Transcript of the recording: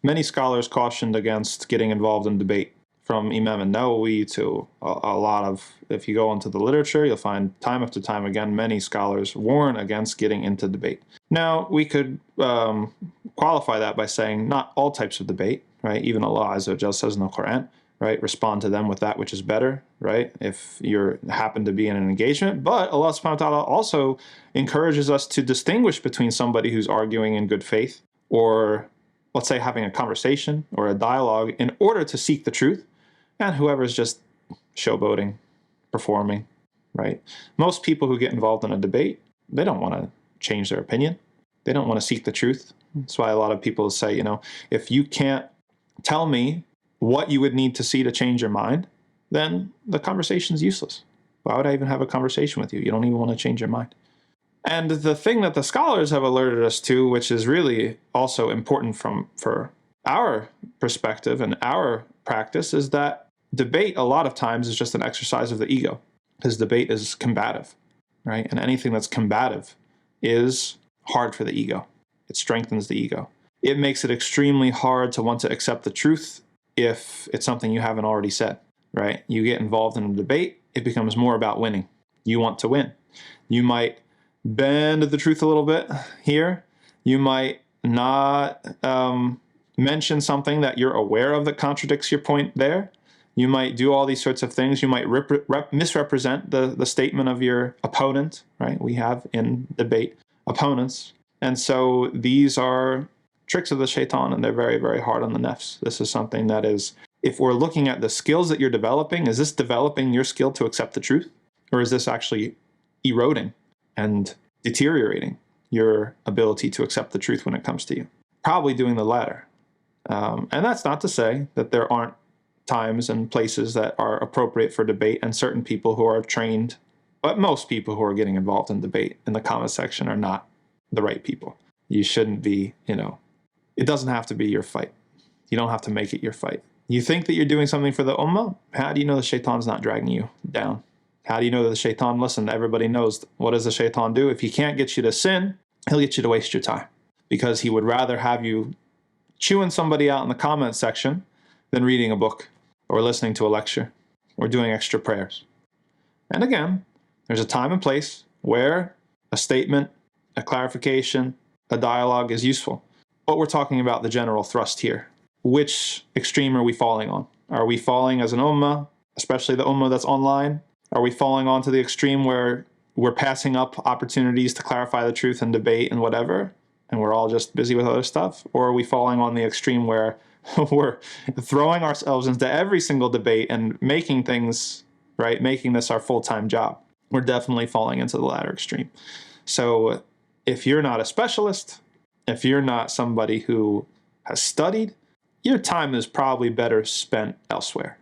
Many scholars cautioned against getting involved in debate, from Imam and Nawawi to a lot of, if you go into the literature, you'll find time after time again, many scholars warn against getting into debate. Now, we could qualify that by saying not all types of debate, right? Even Allah Azza wa Jalla says in the Quran, right? Respond to them with that which is better, right? If you happen to be in an engagement. But Allah subhanahu wa ta'ala also encourages us to distinguish between somebody who's arguing in good faith or, let's say, having a conversation or a dialogue in order to seek the truth, and whoever's just showboating, performing, right? Most people who get involved in a debate, they don't want to change their opinion. They don't want to seek the truth. That's why a lot of people say, if you can't tell me what you would need to see to change your mind, then the conversation's useless. Why would I even have a conversation with you? You don't even want to change your mind. And the thing that the scholars have alerted us to, which is really also important for our perspective and our practice, is that debate a lot of times is just an exercise of the ego, because debate is combative, right? And anything that's combative is hard for the ego. It strengthens the ego. It makes it extremely hard to want to accept the truth if it's something you haven't already said, right? You get involved in a debate, it becomes more about winning. You want to win. You might bend the truth a little bit here. You might not mention something that you're aware of that contradicts your point there. You might do all these sorts of things. You might misrepresent the statement of your opponent, right? We have in debate opponents. And so these are tricks of the shaitan, and they're very, very hard on the nafs. This is something that is, if we're looking at the skills that you're developing, is this developing your skill to accept the truth? Or is this actually eroding and deteriorating your ability to accept the truth when it comes to you? Probably doing the latter. And that's not to say that there aren't times and places that are appropriate for debate, and certain people who are trained, but most people who are getting involved in debate in the comment section are not the right people. You shouldn't be, it doesn't have to be your fight. You don't have to make it your fight. You think that you're doing something for the ummah? How do you know the shaitan's not dragging you down? How do you know that the shaitan, listen, everybody knows, what does the shaitan do? If he can't get you to sin, he'll get you to waste your time, because he would rather have you chewing somebody out in the comment section than reading a book or listening to a lecture or doing extra prayers. And again, there's a time and place where a statement, a clarification, a dialogue is useful. But we're talking about the general thrust here. Which extreme are we falling on? Are we falling as an ummah, especially the ummah that's online? Are we falling onto the extreme where we're passing up opportunities to clarify the truth and debate and whatever, and we're all just busy with other stuff? Or are we falling on the extreme where we're throwing ourselves into every single debate and making things, right, making this our full-time job? We're definitely falling into the latter extreme. So if you're not a specialist, if you're not somebody who has studied, your time is probably better spent elsewhere.